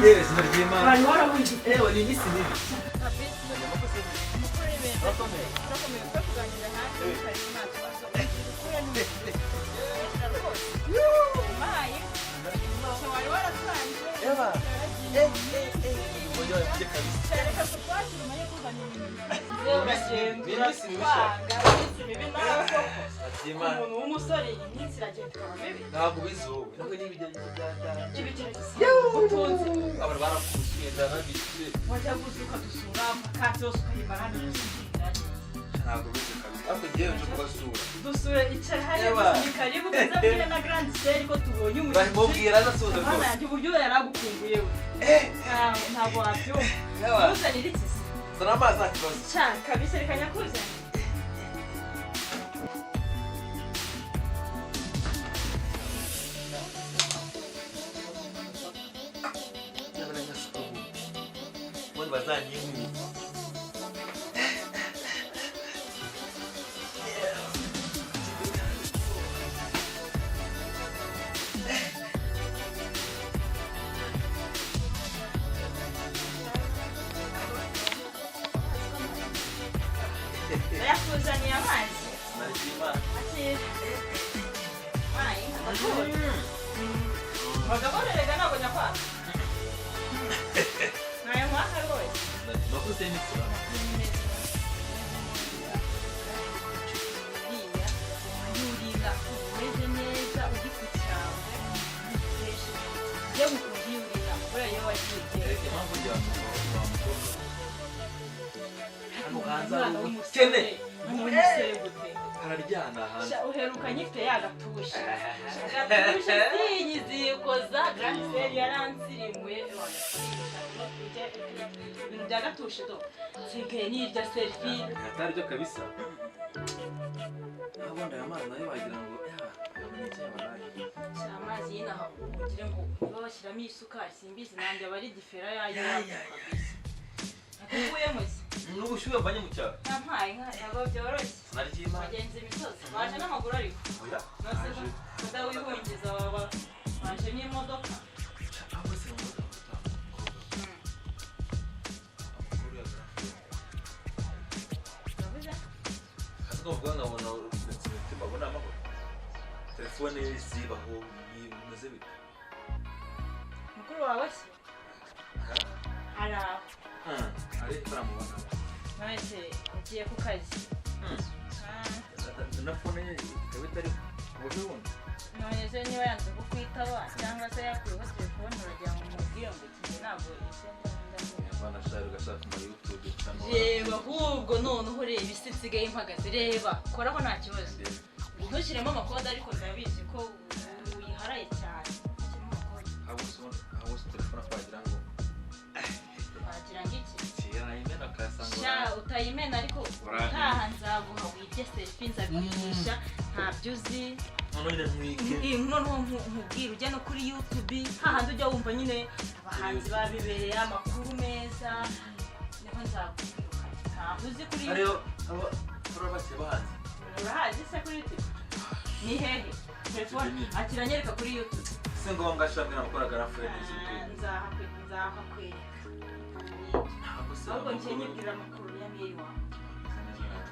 Yes, narima. Abantu barabuze. Ni misi nini? Umuntu w'umusore iminsi iragenda ikaba mibi. Ntabwo bizuba. Ntabwo n'ibigeragezo byatanga. Kibigerageza. Utunze. Abantu barakushye ndanabishye. Wajya gusuka dusura makati yose ukayimara hano. Ntabwo bize kabisa. Ariko ngewe nje kubasura. Dusura icara hariya ni karibu tuzabwire na Grand Sale ko tubonye umuntu. Bamubwira nasuze rwose. Mana yanjye uburyo yaragukumbuye we. Ntabwo wabyumva. Uzanira iki se? Zana amazi nta kibazo. Cyane kabisa reka nyakuzanire. Bazanyimu. Yakuzaniye amazi. Narima. Mai, wagaborerega ntabwo nyakwaka. Nayo mwaka rwose. Nakuze n'ikura. Yurira umeze neza ugikurikirana. Yewe ukuyurira kubera iyo wagiye. Reka mpamvu njya hano hanze ari ubukene. Umusore gute. Araryana hanze. Uheruka nyifite yagatusha. Gatusha sinyizikoza Grand Sale yaransirimuye. Ibintu bya gatushe do. Sigaye nirya selfie. Atari byo kabisa. Nabonda aya mazi nayo wagira ngo yamenyetse yabaraye. Amazi y'inaha ugire ngo niba bashyiramo isukari simbizi nanjye aba ari difera yayo kabisa. Nakuvuyemo se. N'ubushyuhe mbanye mu cyaro. Ntampaye ntabwo byoroshye. Narima. Bagenzi imisozi baje n'amaguru ariko. Oya. Nose badawihungiza baba baje n'imodoka. Abo se mu Ngombwa nkabona babona amahoro. Telefone zibaho bimeze bite? Mukuru wawe se? Ara. Ari baramubona. Nase ugiye ku kazi. Na phone ye kabitari ubujubona. None se niba yanze kukwitaba cyangwa se yakwiho telefone uragira ngo mubwire ngo iki ntabwo Bana shari gashaka muri YouTube cyangwa. Reba ahubwo noneho ureba isitsigaye impagaze reba koraho nta kibazo. Ntushyiremo amakode ariko ndabizi ko uyiharaye cyane. Abo telefone kwagira ngo wagira ngo iki? Yayimena kasanga. Sha utayimena ariko utaha nzaguha wibye selfie nzabigisha ntabyo uzi. None ntwike. Noneho nkubwira ujya no kuri YouTube hahandi ujya wumva nyine abahanzi babibereye amakuru meza niho nzakubwira ntabwo uzi kuri ariyo abo bake bahanze. Urahazi se kuri YouTube? Ni hehe? Telefone akiranyereka kuri YouTube. Se ngombwa shamwe namukoraga na friend z'ibyo. Nzahakwereka. Ahubwo njye nyibwira amakuru ya mail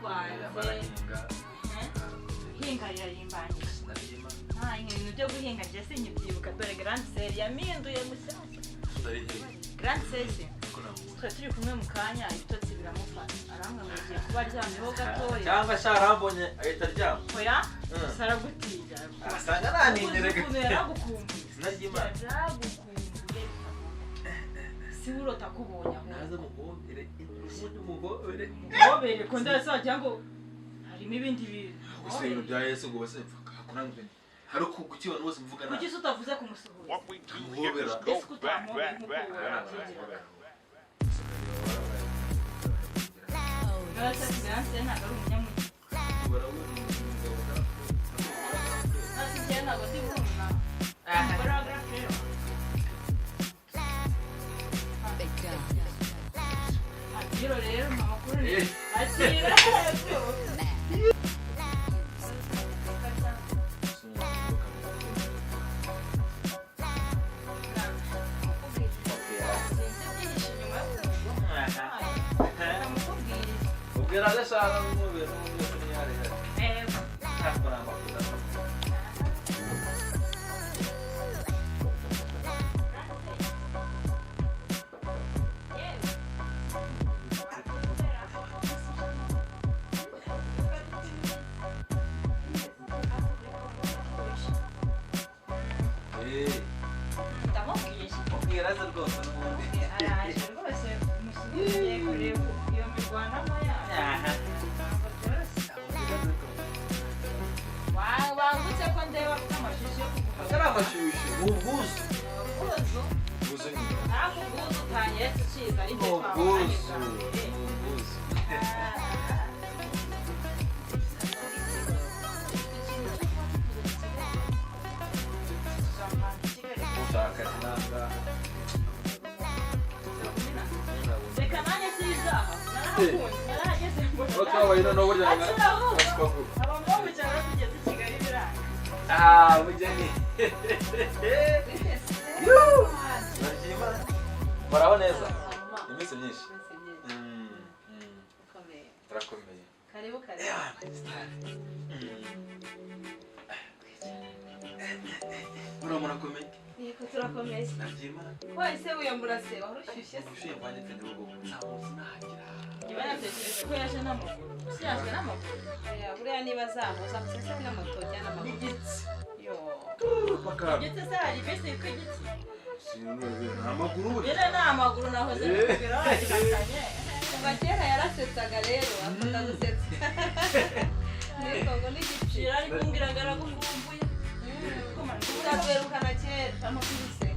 wawe. Hinga ririmbanyije. Ibintu byo guhinga njye sinyibyibuka dore Grand Sale yaminduye mushyashya. Grand Sale turi kumwe mu kanya ibitotsi biramufata aramwamuriye kuba aryamyeho gatoya cyangwa sharambonye ahita aryama. Oya saragutiga asanga naninderega yaragukumbuye sinagimana yaragukumbuye si urota kubonye aho naza muhobere umuhobere ko ndetse wagira ngo harimo ibindi bintu gusa ibintu bya Yesu ngo bose mvuga kunangwe hari kukibona bose mvuga na kuki utavuze kumusuhuza muhobera ese kutamuhobera nkuko wategera Nasa finanse ntabwo ari umunyamugi. Nasi njye ntabwo ndi bumva. Paragraph rero. Akiro rero amakuru ni akira rero. biragashaka n'umubiri n'umubiri yari ntakora amakuta Graças a Deus, não vou ver. Ah, você eu me guardo amanhã. Uau, você quando eu ficar machucho. Será machucho? Bubuzo. Bubuzo. Bubuzo. Ah, bubuzo, tá? Esse cheese aí de pau. Bubuzo. Kawaida no burya ah mujeni muraho neza iminsi myinshi turakomeye karibu murakomeye yego turakomeye nabyima wese uyambura se warushyushye ushiye kwanye kandi ubu nzamuzi nahagira yatekereje ko yaje n'amaguru yaje n'amaguru buriya niba zamuza musese n'amoto cyane n'amaguru yo igiti se hari bisi kw'igiti amaguru bira n'amaguru nahoze kugira wajikanye kuva kera yarasetsaga rero akunda gusetsa niko ngo n'igiti ari kumbwira garagumbuye uzatwerukana kera amakubise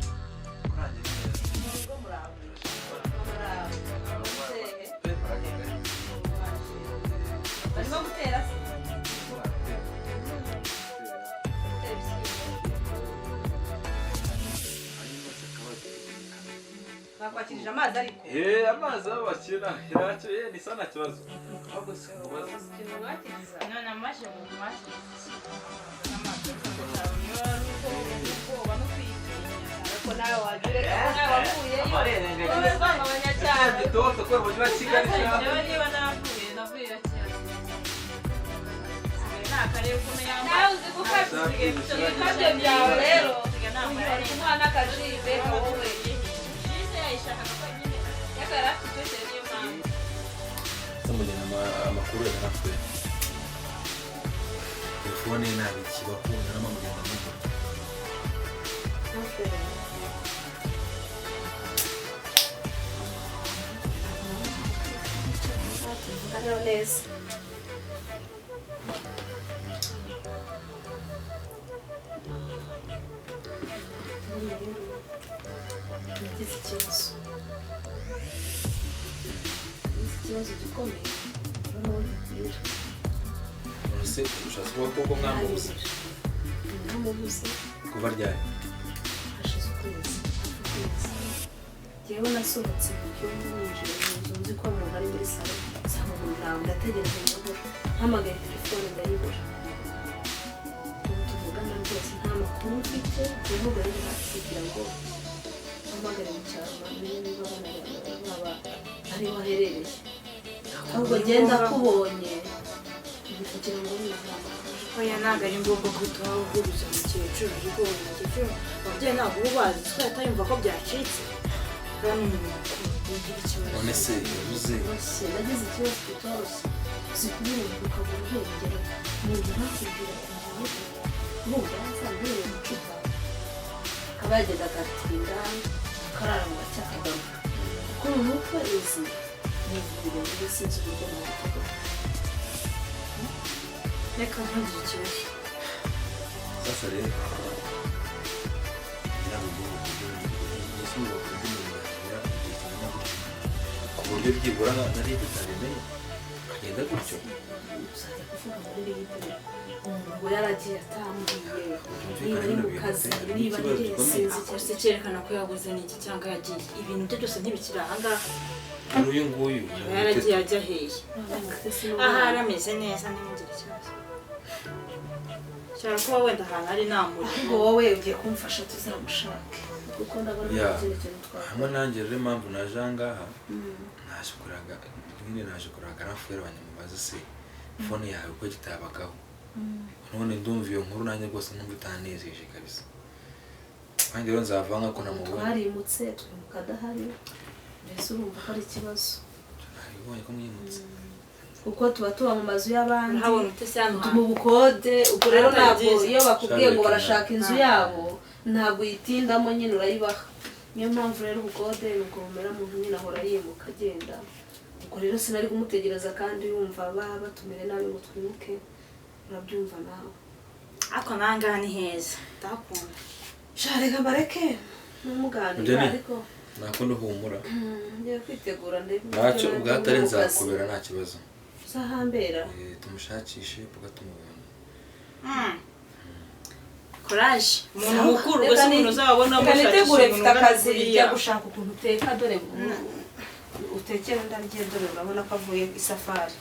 barimo gutera se bakwakirije amazi ariko amazi abakina yacyo ni sana kibazo ahubwo se kubaza none amaje mu mazi ariko nawe wagire nawe wavuyeyo abanya cyane toto ko mu Kigali cyane niba navuye cyane nakareba ukuntu yambaye nawe uzi gukabya ibikabyo byawe rero nambaye umwana akajibe wowe jise yayishaka ko nyine yakara afite cyose niyo mpamvu samujyana amakuru ya natwe telefone nabi kibaho naramamugenda muto Hello, Liz. ikibazo gikomeye ese ushatse kuko mwamubuze kuva ryari hashize ukwezi yewe nasohotse mu cyumba ninjiye mu nzu nzi ko umuntu ari muri salo nsanga umuntu ndategereje ndabura mpamagaye telefone ndayibura tuvugana rwose nta makuru mfite ahubwo rero kugira ngo mpamagare mu cyaro bamenye niba baba ariho aherereye ahubwo genda kubonye kugira ngo oya ntabwo ari ngombwa guhita wahuguriza umukecuru ariko umukecuru ababyeyi ntabwo uba ubazi ko yatayumva ko byacitse kandi umuntu yagira ikibazo none se yabuze nagize ikibazo kitoroshye zikubwira ngo ukabura urengero umuntu ntakubwira inzu ubu yasanzwe mu icupa akaba yagenda agatinda akarara mu gace akagaruka kuko mu mutwe izi ni ibintu biri sinzi uburyo nabivuga reka ntugire ikibazo sasa rero ku buryo byibura nari butabimenye agenda gutyo uzajya kuvuga muri leta umuntu yaragiye atambwiye niba ari mu kazi niba ari sinzi cyose cyerekana ko yaguze n'iki cyangwa yagiye ibintu bye byose ntibikiri ahangaha uyu nguyu yaragiye ajya hehe aha arameze neza ntimugire ikibazo cyangwa kuba wenda ahantu ari namuri ahubwo wowe ugiye kumfasha tuzamushake kuko ndabona ikindi kintu twakora hamwe nanjye rero impamvu naje ahangaha naje kuraga Rafael wanyamubaza se phone yawe uko kitabagaho none ndumva iyo nkuru nanjye rwose numva itanezeje kabisa kandi rero nzavanga ko namubona harimutse twumukadahari mbese urumva ko ari ikibazo aribonye ko mwimutse kuko tuba mu mazu y'abandi urabona utese hano mu bukode ubwo rero ntabwo iyo bakubwiye ngo barashaka inzu yabo ntabwo yitindamo nyine urayibaha niyo mpamvu rero ubukode nuko bumera muntu nyine ahora yimuka agenda ubwo rero sinari kumutegereza kandi yumva batumire nabi ngo twimuke urabyumva nawe ako nangaha ni heza ndakunda shareka bareke n'umuganira ariko nakunda humura ngiye kwitegura ntacyo ubwatari nzakubera nta kibazo uzahambera tumushakishe puga tumubona courage umuntu mukuru wese umuntu uzabona mushakishe mfite akazi ijya gushaka ukuntu uteka dore utekera ndarye dore urabona ko avuye isafari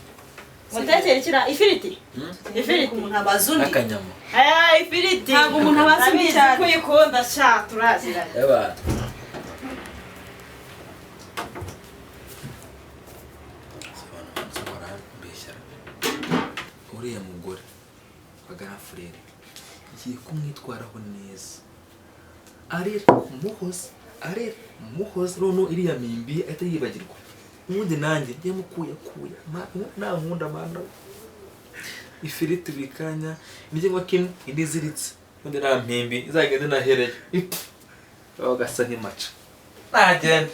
mutekere kira ifiriti umuntu abazundi akanyama ifiriti ntabwo umuntu abazundi cyane kuyikunda sha turazira y'abantu uriya mugore wa Rafael ngiye kumwitwaraho neza arera muhoze none iriya mimbi ahita yibagirwa ubundi nanjye njye mukuya nta nkunda mana ifiriti bikanya nijye ngo kimwe indi ziritse ubundi nta mpimbi izagende nahereye bagasa nk'imaca nagende